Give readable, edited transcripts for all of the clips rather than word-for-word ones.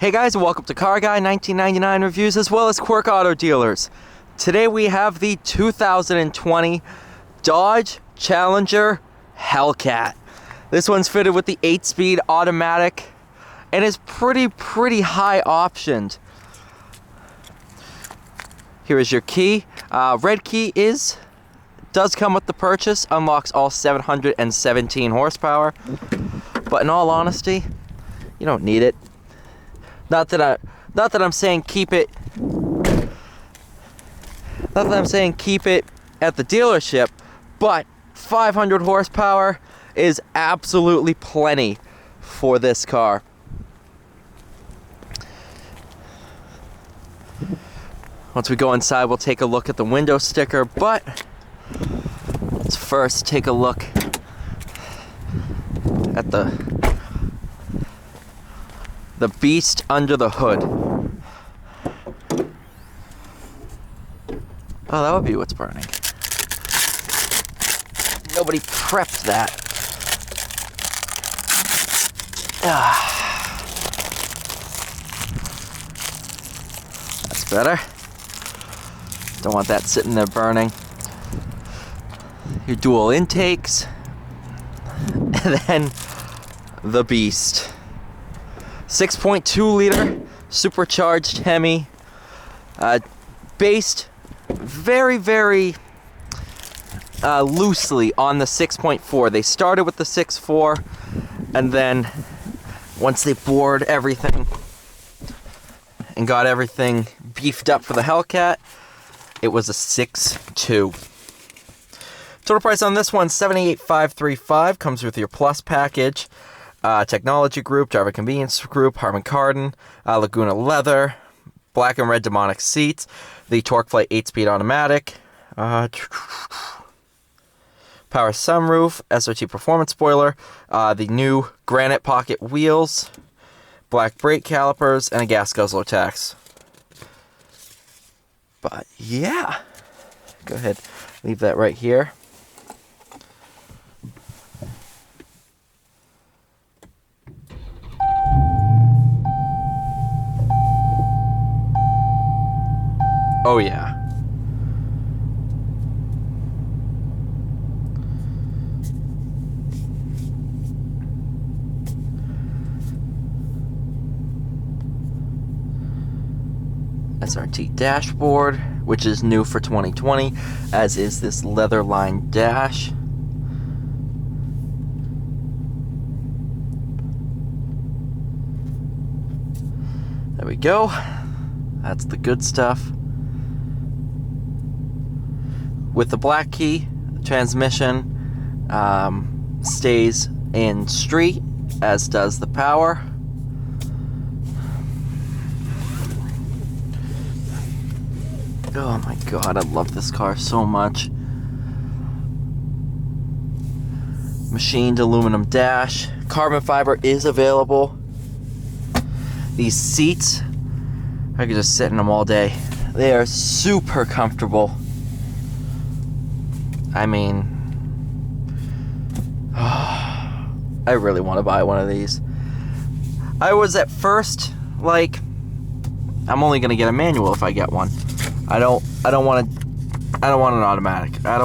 Hey guys, welcome to Car Guy 1999 Reviews as well as Quirk Auto Dealers. Today we have the 2020 Dodge Challenger Hellcat. This one's fitted with the 8-speed automatic and is pretty high optioned. Here is your key. Red key does come with the purchase, unlocks all 717 horsepower, but in all honesty, you don't need it. Not that I'm saying keep it. Not that I'm saying keep it at the dealership, but 500 horsepower is absolutely plenty for this car. Once we go inside, we'll take a look at the window sticker, but let's first take a look at the beast under the hood. Oh, that would be what's burning. Nobody prepped that. That's better. Don't want that sitting there burning. Your dual intakes. And then the beast. 6.2 liter supercharged Hemi, based very loosely on the 6.4. They started with the 6.4, and then once they bored everything and got everything beefed up for the Hellcat, it was a 6.2. Total price on this one, $78,535. Comes with your Plus package. Technology group, driver convenience group, Harman Kardon, Laguna leather, black and red demonic seats, the TorqueFlite 8-speed automatic, power sunroof, SRT performance spoiler, the new granite pocket wheels, black brake calipers, and a gas guzzler tax. But yeah, go ahead, leave that right here. Oh yeah. SRT dashboard, which is new for 2020, as is this leather lined dash. There we go. That's the good stuff. With the black key, the transmission stays in street, as does the power. Oh my god, I love this car so much. Machined aluminum dash. Carbon fiber is available. These seats, I could just sit in them all day. They are super comfortable. I mean, I really want to buy one of these. I was at first like, I'm only gonna get a manual if I get one. I don't want an automatic. I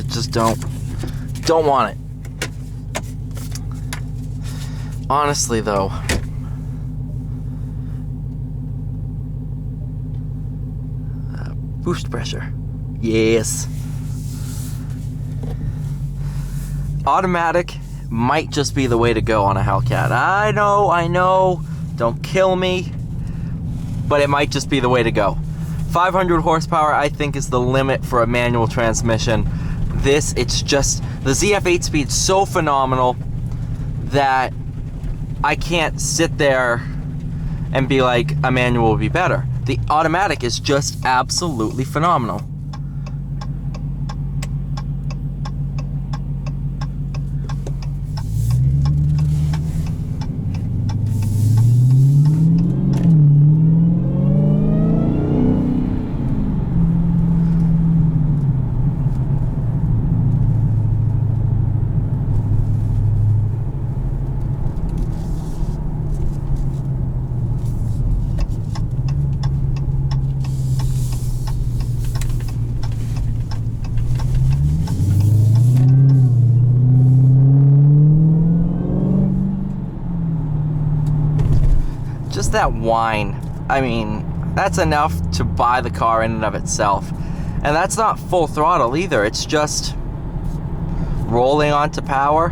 just don't want it. Honestly though, boost pressure, yes. Automatic might just be the way to go on a Hellcat. I know, don't kill me, but it might just be the way to go. 500 horsepower, I think, is the limit for a manual transmission. It's just, the ZF 8-speed is so phenomenal that I can't sit there and be like, a manual would be better. The automatic is just absolutely phenomenal. just that whine. I mean, that's enough to buy the car in and of itself. And that's not full throttle either. It's just rolling onto power.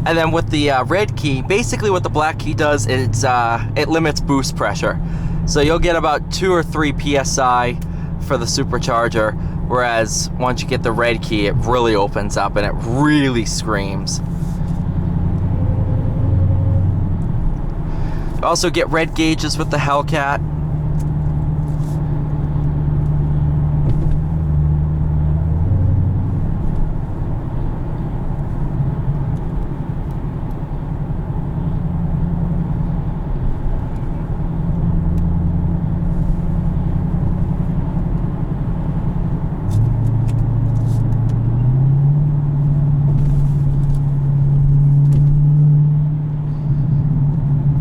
And then with the red key, basically what the black key does is it limits boost pressure. So you'll get about 2 or 3 PSI for the supercharger, whereas once you get the red key, it really opens up and it really screams. You also get red gauges with the Hellcat.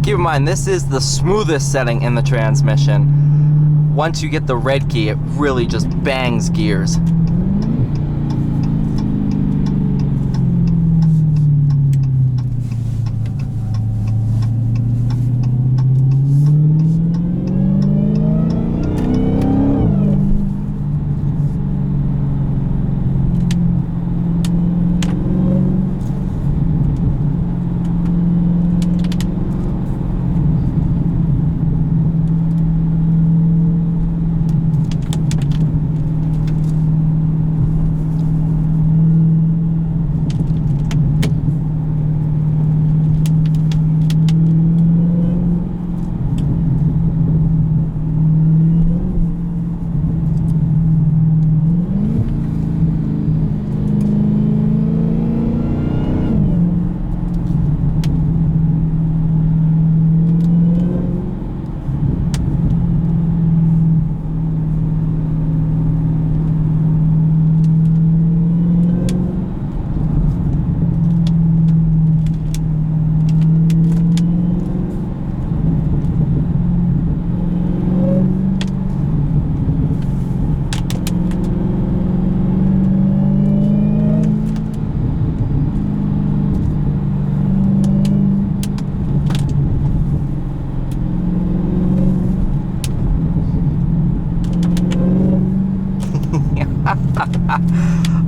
Keep in mind, this is the smoothest setting in the transmission. Once you get the red key, it really just bangs gears.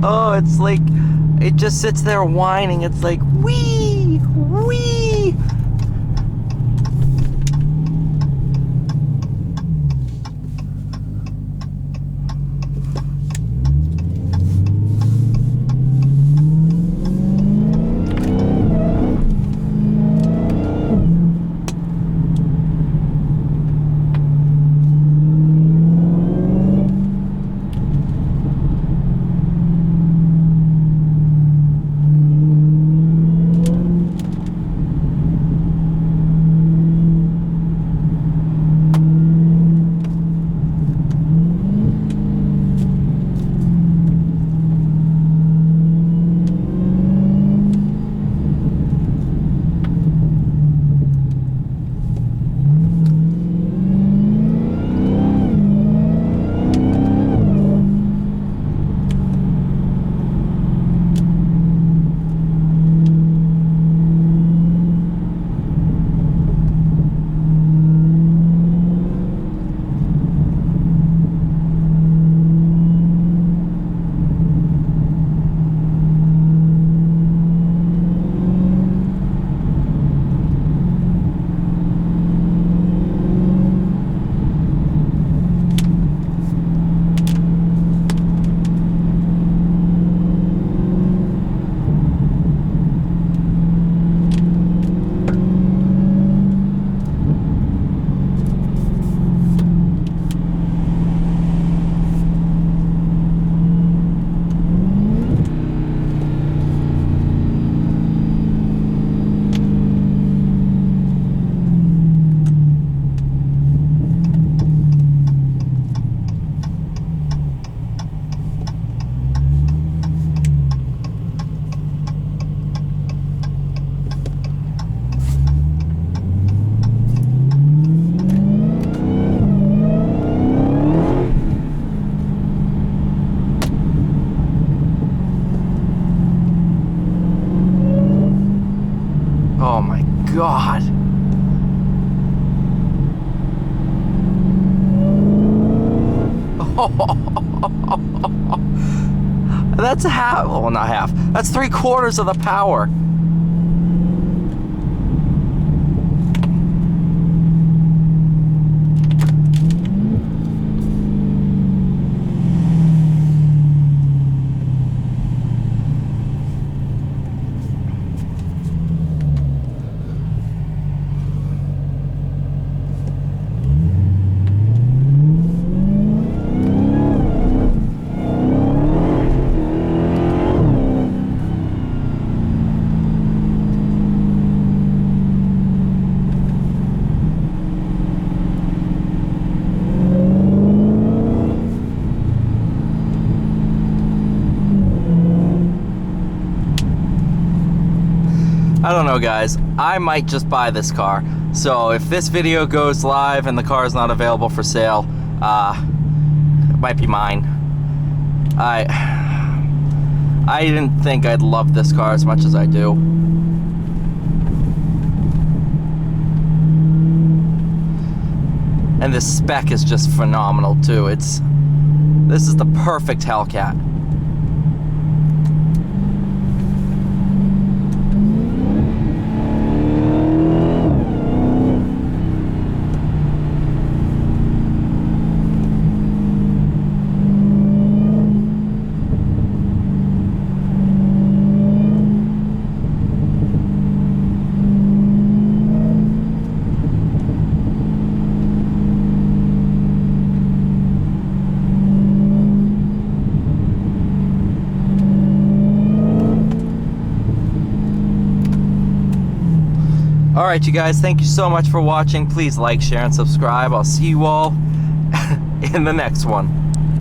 Oh, it's like, it just sits there whining. It's like, wee, wee. Oh my God. That's half, well, not half. That's 3/4 of the power. I don't know, guys. I might just buy this car. So if this video goes live and the car is not available for sale, it might be mine. I didn't think I'd love this car as much as I do. And the spec is just phenomenal too. This is the perfect Hellcat. Alright, you guys, thank you so much for watching. Please like, share, and subscribe. I'll see you all in the next one.